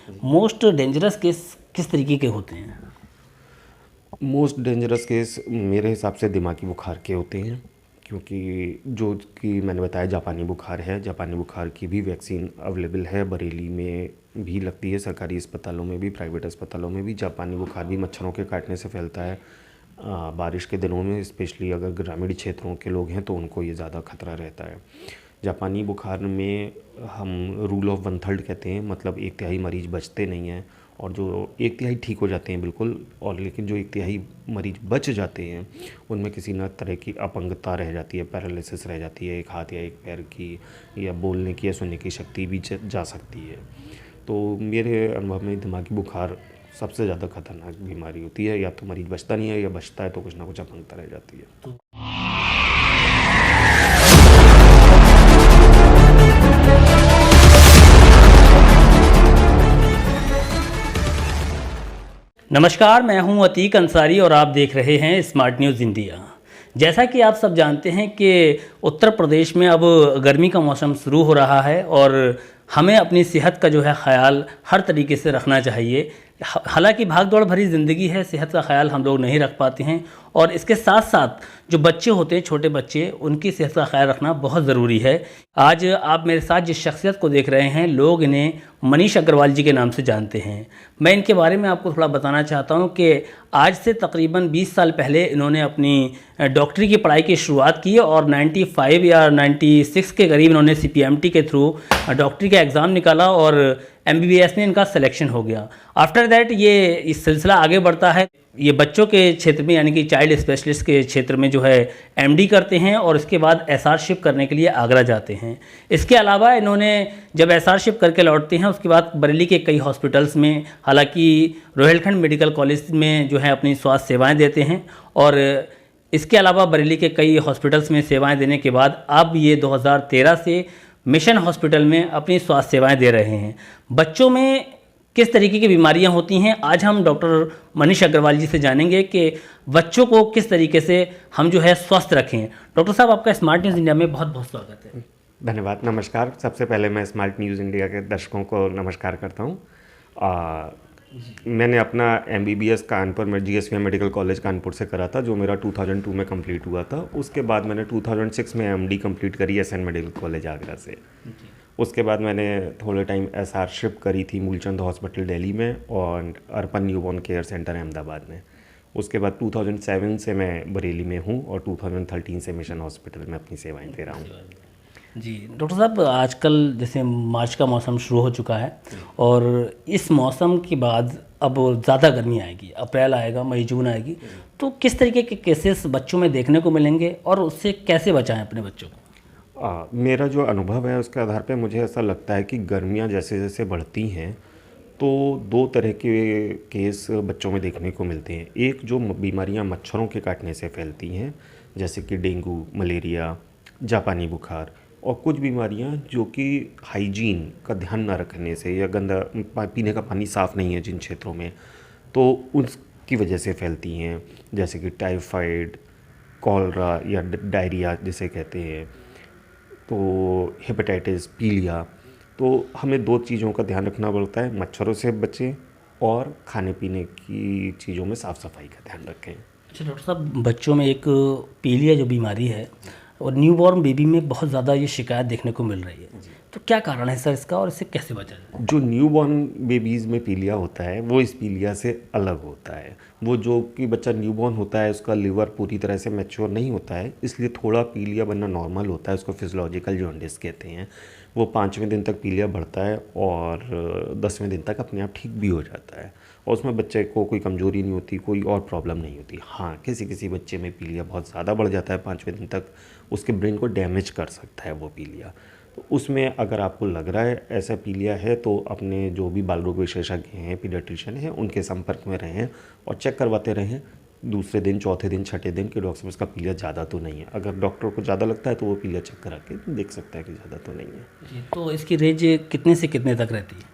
Most dangerous case किस तरीके के होते हैं? मोस्ट डेंजरस केस मेरे हिसाब से दिमागी बुखार के होते हैं, क्योंकि जो कि मैंने बताया जापानी बुखार है, जापानी बुखार की भी वैक्सीन अवेलेबल है, बरेली में भी लगती है, सरकारी अस्पतालों में भी, प्राइवेट अस्पतालों में भी। जापानी बुखार भी मच्छरों के काटने से फैलता है। बारिश के दिनों में स्पेशली अगर ग्रामीण क्षेत्रों के लोग हैं तो उनको ये ज़्यादा खतरा रहता है। जापानी बुखार में हम रूल ऑफ वन थर्ड कहते हैं, मतलब 1/3 मरीज़ बचते नहीं हैं, और जो 1/3 ठीक हो जाते हैं बिल्कुल, और लेकिन जो 1/3 मरीज़ बच जाते हैं उनमें किसी न तरह की अपंगता रह जाती है, पैरालिसिस रह जाती है, एक हाथ या एक पैर की, या बोलने की या सुनने की शक्ति भी जा सकती है। तो मेरे अनुभव में दिमागी बुखार सबसे ज़्यादा खतरनाक बीमारी होती है। या तो मरीज़ बचता नहीं है, या बचता है तो कुछ ना कुछ अपंगता रह जाती है। नमस्कार, मैं हूं अतीक अंसारी और आप देख रहे हैं स्मार्ट न्यूज़ इंडिया। जैसा कि आप सब जानते हैं कि उत्तर प्रदेश में अब गर्मी का मौसम शुरू हो रहा है और हमें अपनी सेहत का जो है ख्याल हर तरीके से रखना चाहिए। हालांकि भाग दौड़ भरी ज़िंदगी है, सेहत का ख्याल हम लोग नहीं रख पाते हैं, और इसके साथ साथ जो बच्चे होते हैं, छोटे बच्चे, उनकी सेहत का ख्याल रखना बहुत ज़रूरी है। आज आप मेरे साथ जिस शख्सियत को देख रहे हैं, लोग इन्हें मनीष अग्रवाल जी के नाम से जानते हैं। मैं इनके बारे में आपको थोड़ा बताना चाहता हूं कि आज से तकरीबन 20 साल पहले इन्होंने अपनी डॉक्टरी की पढ़ाई की शुरुआत की और 95 या 96 के करीब इन्होंने CPMT के थ्रू डॉक्टरी का एग्ज़ाम निकाला और MBBS में इनका सिलेक्शन हो गया। आफ्टर दैट ये इस सिलसिला आगे बढ़ता है, ये बच्चों के क्षेत्र में यानी कि चाइल्ड स्पेशलिस्ट के क्षेत्र में जो है MD करते हैं और इसके बाद SRशिप करने के लिए आगरा जाते हैं। इसके अलावा इन्होंने जब SRशिप करके लौटते हैं उसके बाद बरेली के कई हॉस्पिटल्स में, हालांकि रोहिलखंड मेडिकल कॉलेज में जो है अपनी स्वास्थ्य सेवाएं देते हैं, और इसके अलावा बरेली के कई हॉस्पिटल्स में सेवाएं देने के बाद अब ये 2013 से मिशन हॉस्पिटल में अपनी स्वास्थ्य सेवाएं दे रहे हैं। बच्चों में किस तरीके की बीमारियां होती हैं, आज हम डॉक्टर मनीष अग्रवाल जी से जानेंगे कि बच्चों को किस तरीके से हम जो है स्वस्थ रखें। डॉक्टर साहब, आपका स्मार्ट न्यूज़ इंडिया में बहुत बहुत स्वागत है। धन्यवाद। नमस्कार। सबसे पहले मैं स्मार्ट न्यूज़ इंडिया के दर्शकों को नमस्कार करता हूँ। मैंने अपना MBBS कानपुर में GSVM मेडिकल कॉलेज कानपुर से करा था, जो मेरा 2002 में कंप्लीट हुआ था। उसके बाद मैंने 2006 में MD कंप्लीट करी SN मेडिकल कॉलेज आगरा से। उसके बाद मैंने थोड़े टाइम SRशिप करी थी मूलचंद हॉस्पिटल दिल्ली में और अर्पण न्यूबॉर्न केयर सेंटर अहमदाबाद में। उसके बाद 2007 से मैं बरेली में हूँ और 2013 से मिशन हॉस्पिटल में अपनी सेवाएं दे रहा हूँ। जी डॉक्टर साहब, आजकल जैसे मार्च का मौसम शुरू हो चुका है और इस मौसम के बाद अब ज़्यादा गर्मी आएगी, अप्रैल आएगा, मई जून आएगी, तो किस तरीके के केसेस बच्चों में देखने को मिलेंगे और उससे कैसे बचाएं अपने बच्चों को? मेरा जो अनुभव है उसके आधार पे मुझे ऐसा लगता है कि गर्मियाँ जैसे जैसे बढ़ती हैं तो 2 तरह के केस बच्चों में देखने को मिलते हैं। एक, जो बीमारियाँ मच्छरों के काटने से फैलती हैं, जैसे कि डेंगू, मलेरिया, जापानी बुखार, और कुछ बीमारियाँ जो कि हाइजीन का ध्यान न रखने से या गंदा पीने का पानी साफ़ नहीं है जिन क्षेत्रों में, तो उसकी वजह से फैलती हैं, जैसे कि टाइफाइड, कॉलरा या डायरिया जिसे कहते हैं, तो हेपेटाइटिस, पीलिया। तो हमें 2 चीज़ों का ध्यान रखना पड़ता है, मच्छरों से बचें और खाने पीने की चीज़ों में साफ़ सफाई का ध्यान रखें। अच्छा डॉक्टर साहब, बच्चों में एक पीलिया जो बीमारी है और न्यूबॉर्न बेबी में बहुत ज़्यादा ये शिकायत देखने को मिल रही है, तो क्या कारण है सर इसका और इससे कैसे बचा जाए? जो न्यूबॉर्न बेबीज़ में पीलिया होता है वो इस पीलिया से अलग होता है। वो जो कि बच्चा न्यूबॉर्न होता है उसका लिवर पूरी तरह से मैच्योर नहीं होता है, इसलिए थोड़ा पीलिया बनना नॉर्मल होता है, उसको फिजियोलॉजिकल जॉन्डिस कहते हैं। वो 5वें दिन तक पीलिया बढ़ता है और 10वें दिन तक अपने आप ठीक भी हो जाता है, और उसमें बच्चे को कोई कमज़ोरी नहीं होती, कोई और प्रॉब्लम नहीं होती। हाँ, किसी किसी बच्चे में पीलिया बहुत ज़्यादा बढ़ जाता है, 5वें दिन तक उसके ब्रेन को डैमेज कर सकता है वो पीलिया। तो उसमें अगर आपको लग रहा है ऐसा पीलिया है तो अपने जो भी बाल रोग विशेषज्ञ हैं, पीडियाट्रिशियन हैं, उनके संपर्क में रहें और चेक करवाते रहें दूसरे दिन, चौथे दिन, छठे दिन कि डॉक्टर साहब इसका पीलिया ज़्यादा तो नहीं है। अगर डॉक्टर को ज़्यादा लगता है तो वो पीलिया चेक करा के देख सकता है कि ज़्यादा तो नहीं है। तो इसकी रेंज कितने से कितने तक रहती है?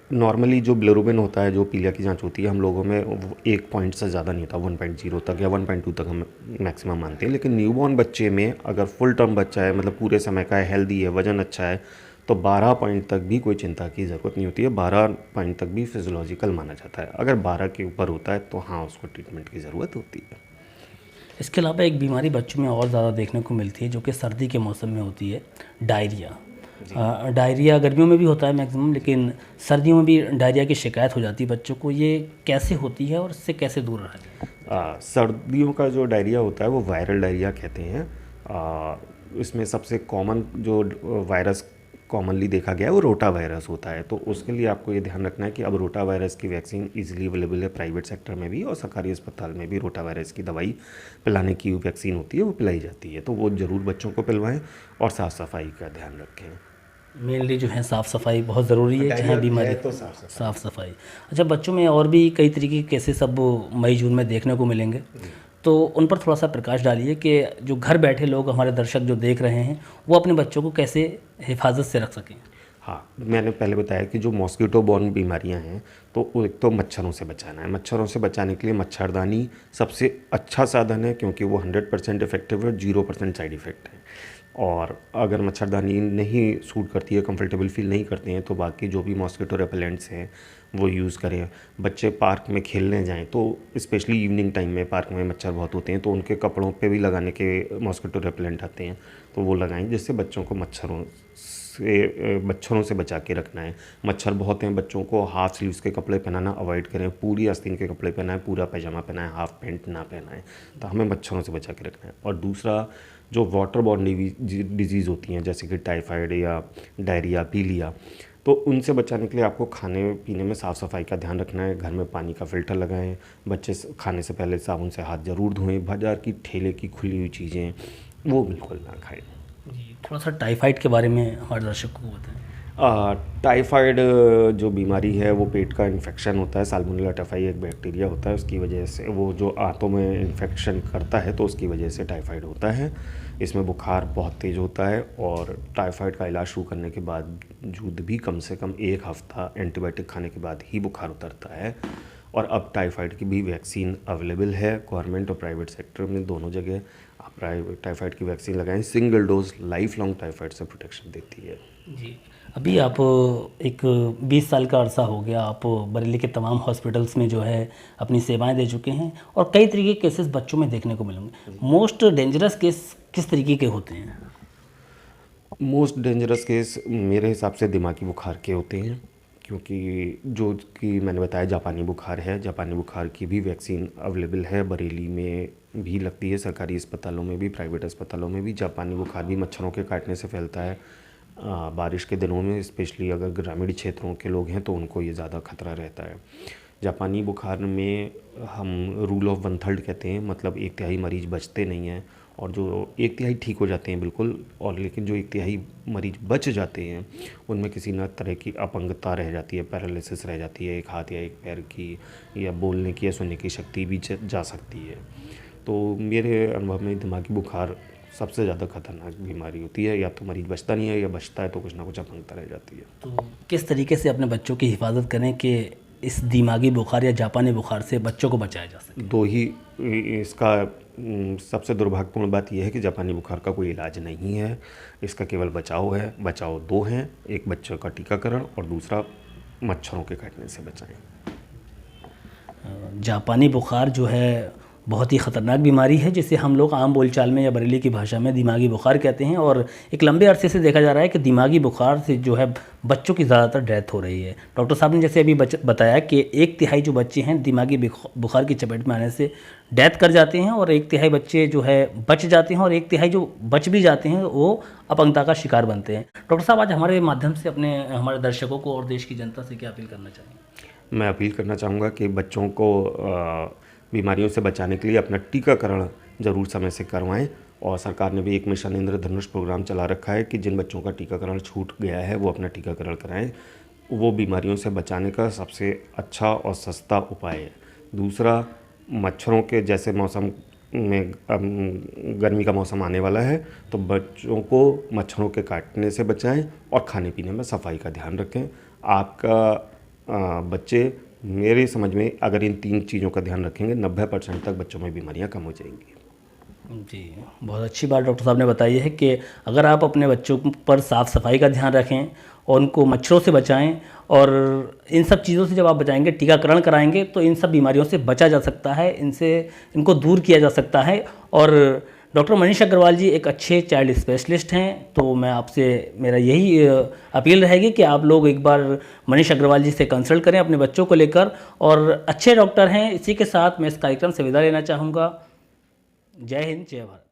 नॉर्मली जो बिलिरुबिन होता है, जो पीलिया की जांच होती है हम लोगों में, वो 1 पॉइंट से ज़्यादा नहीं होता, 1.0 तक या 1.2 तक हम मैक्सिमम मानते हैं। लेकिन न्यूबॉर्न बच्चे में अगर फुल टर्म बच्चा है, मतलब पूरे समय का है, हेल्दी है, वज़न अच्छा है, तो 12 पॉइंट तक भी कोई चिंता की ज़रूरत नहीं होती है। 12 पॉइंट तक भी फिजियोलॉजिकल माना जाता है। अगर 12 के ऊपर होता है तो हाँ, उसको ट्रीटमेंट की ज़रूरत होती है। इसके अलावा एक बीमारी बच्चों में और ज़्यादा देखने को मिलती है जो कि सर्दी के मौसम में होती है, डायरिया। डायरिया गर्मियों में भी होता है मैक्सिमम, लेकिन सर्दियों में भी डायरिया की शिकायत हो जाती है बच्चों को। ये कैसे होती है और इससे कैसे दूर रहें? सर्दियों का जो डायरिया होता है वो वायरल डायरिया कहते हैं। इसमें सबसे कॉमन जो वायरस कॉमनली देखा गया है वो रोटा वायरस होता है। तो उसके लिए आपको ये ध्यान रखना है कि अब रोटा वायरस की वैक्सीन इजीली अवेलेबल है प्राइवेट सेक्टर में भी, और सरकारी अस्पताल में भी रोटा वायरस की दवाई पिलाने की वैक्सीन होती है, वो पिलाई जाती है। तो वो ज़रूर बच्चों को पिलवाएं और साफ़ सफाई का ध्यान रखें। मेनली जो है साफ़ सफाई बहुत ज़रूरी है, चाहे बीमारी तो साफ़ साफ़ सफाई। अच्छा, बच्चों में और भी कई तरीके के केसेस अब मई जून में देखने को मिलेंगे, तो उन पर थोड़ा सा प्रकाश डालिए कि जो घर बैठे लोग, हमारे दर्शक जो देख रहे हैं, वो अपने बच्चों को कैसे हिफाजत से रख सकें। हाँ, मैंने पहले बताया कि जो मॉस्किटो बॉर्न बीमारियां हैं तो वो एक तो मच्छरों से बचाना है। मच्छरों से बचाने के लिए मच्छरदानी सबसे अच्छा साधन है, क्योंकि वो 100% इफेक्टिव है, 0% साइड इफ़ेक्ट है। और अगर मच्छरदानी नहीं सूट करती है, कंफर्टेबल फील नहीं करते हैं, तो बाकी जो भी मॉस्किटो रेपेलेंट्स हैं वो यूज़ करें। बच्चे पार्क में खेलने जाएं तो स्पेशली इवनिंग टाइम में पार्क में मच्छर बहुत होते हैं, तो उनके कपड़ों पे भी लगाने के मॉस्किटो रेपेलेंट आते हैं, तो वो लगाएं, जिससे बच्चों को मच्छरों से बचा के रखना है। मच्छर बहुत हैं, बच्चों को हाफ स्लीव्स के कपड़े पहनाना अवॉइड करें, पूरी आस्तीन के कपड़े पहनाएं, पूरा पैजामा पहनाएं, हाफ पैंट ना पहनाएं। तो हमें मच्छरों से बचा के रखना है। और दूसरा, जो वाटर बॉर्न डिजीज़ होती हैं जैसे कि टाइफाइड या डायरिया, पीलिया, तो उनसे बचाने के लिए आपको खाने पीने में साफ़ सफाई का ध्यान रखना है। घर में पानी का फ़िल्टर लगाएं, बच्चे खाने से पहले साबुन से हाथ ज़रूर धोएं। बाज़ार की ठेले की खुली हुई चीज़ें वो बिल्कुल ना खाएं। जी, थोड़ा सा टाइफाइड के बारे में हमारे दर्शकों को बताएं। टाइफाइड जो बीमारी है वो पेट का इन्फेक्शन होता है। साल्मोनेला टाइफाई एक बैक्टीरिया होता है, उसकी वजह से वो जो आंतों में इन्फेक्शन करता है, तो उसकी वजह से टाइफाइड होता है। इसमें बुखार बहुत तेज़ होता है, और टाइफाइड का इलाज शुरू करने के बाद भी कम से कम 1 हफ्ता एंटीबायोटिक खाने के बाद ही बुखार उतरता है। और अब टाइफाइड की भी वैक्सीन अवेलेबल है गवर्नमेंट और प्राइवेट सेक्टर में, दोनों जगह। आप टाइफाइड की वैक्सीन लगाएं, single dose life long typhoid से प्रोटेक्शन देती है। जी, अभी आप एक 20 साल का अरसा हो गया, आप बरेली के तमाम हॉस्पिटल्स में जो है अपनी सेवाएं दे चुके हैं, और कई तरीके के केसेस बच्चों में देखने को मिलेंगे। मोस्ट डेंजरस केस किस तरीके के होते हैं? मोस्ट डेंजरस केस मेरे हिसाब से दिमागी बुखार के होते हैं, क्योंकि जो कि मैंने बताया जापानी बुखार है। जापानी बुखार की भी वैक्सीन अवेलेबल है, बरेली में भी लगती है, सरकारी अस्पतालों में भी, प्राइवेट अस्पतालों में भी। जापानी बुखार भी मच्छरों के काटने से फैलता है। बारिश के दिनों में स्पेशली अगर ग्रामीण क्षेत्रों के लोग हैं तो उनको ये ज़्यादा खतरा रहता है। जापानी बुखार में हम रूल ऑफ 1/3 कहते हैं, मतलब 1/3 मरीज बचते नहीं हैं, और जो 1/3 ठीक हो जाते हैं बिल्कुल, और लेकिन जो 1/3 मरीज बच जाते हैं उनमें किसी न तरह की अपंगता रह जाती है, पैरालिसिस रह जाती है, एक हाथ या एक पैर की, या बोलने की या सुनने की शक्ति भी जा सकती है। तो मेरे अनुभव में दिमागी बुखार सबसे ज़्यादा खतरनाक बीमारी होती है। या तो मरीज बचता नहीं है, या बचता है तो कुछ ना कुछ अपंगता रह जाती है। तो किस तरीके से अपने बच्चों की हिफाजत करें कि इस दिमागी बुखार या जापानी बुखार से बच्चों को बचाया जा सके? दो ही इसका सबसे दुर्भाग्यपूर्ण बात यह है कि जापानी बुखार का कोई इलाज नहीं है, इसका केवल बचाव है। बचाव 2 हैं, एक बच्चों का टीकाकरण और दूसरा मच्छरों के काटने से बचाएं। जापानी बुखार जो है बहुत ही ख़तरनाक बीमारी है, जिसे हम लोग आम बोलचाल में या बरेली की भाषा में दिमागी बुखार कहते हैं, और एक लंबे अरसे से देखा जा रहा है कि दिमागी बुखार से जो है बच्चों की ज़्यादातर डेथ हो रही है। डॉक्टर साहब ने जैसे अभी बताया कि 1/3 जो बच्चे हैं दिमागी बुखार की चपेट में आने से डेथ कर जाते हैं, और 1/3 बच्चे जो है बच जाते हैं, और 1/3 जो बच भी जाते हैं वो अपंगता का शिकार बनते हैं। डॉक्टर साहब, आज हमारे माध्यम से हमारे दर्शकों को और देश की जनता से क्या अपील करना चाहेंगे? मैं अपील करना चाहूँगा कि बच्चों को बीमारियों से बचाने के लिए अपना टीकाकरण ज़रूर समय से करवाएं, और सरकार ने भी एक मिशन इंद्रधनुष प्रोग्राम चला रखा है कि जिन बच्चों का टीकाकरण छूट गया है वो अपना टीकाकरण कराएं। वो बीमारियों से बचाने का सबसे अच्छा और सस्ता उपाय है। दूसरा, मच्छरों के जैसे मौसम में गर्मी का मौसम आने वाला है, तो बच्चों को मच्छरों के काटने से बचाएं और खाने पीने में सफाई का ध्यान रखें। आपका बच्चे, मेरे समझ में, अगर इन 3 चीज़ों का ध्यान रखेंगे 90% तक बच्चों में बीमारियां कम हो जाएंगी। जी, बहुत अच्छी बात डॉक्टर साहब ने बताई है कि अगर आप अपने बच्चों पर साफ़ सफाई का ध्यान रखें और उनको मच्छरों से बचाएं और इन सब चीज़ों से जब आप बचाएंगे, टीकाकरण कराएंगे, तो इन सब बीमारियों से बचा जा सकता है, इनको दूर किया जा सकता है। और डॉक्टर मनीष अग्रवाल जी एक अच्छे चाइल्ड स्पेशलिस्ट हैं, तो मैं आपसे मेरा यही अपील रहेगी कि आप लोग एक बार मनीष अग्रवाल जी से कंसल्ट करें अपने बच्चों को लेकर, और अच्छे डॉक्टर हैं। इसी के साथ मैं इस कार्यक्रम से विदा लेना चाहूँगा। जय हिंद, जय भारत।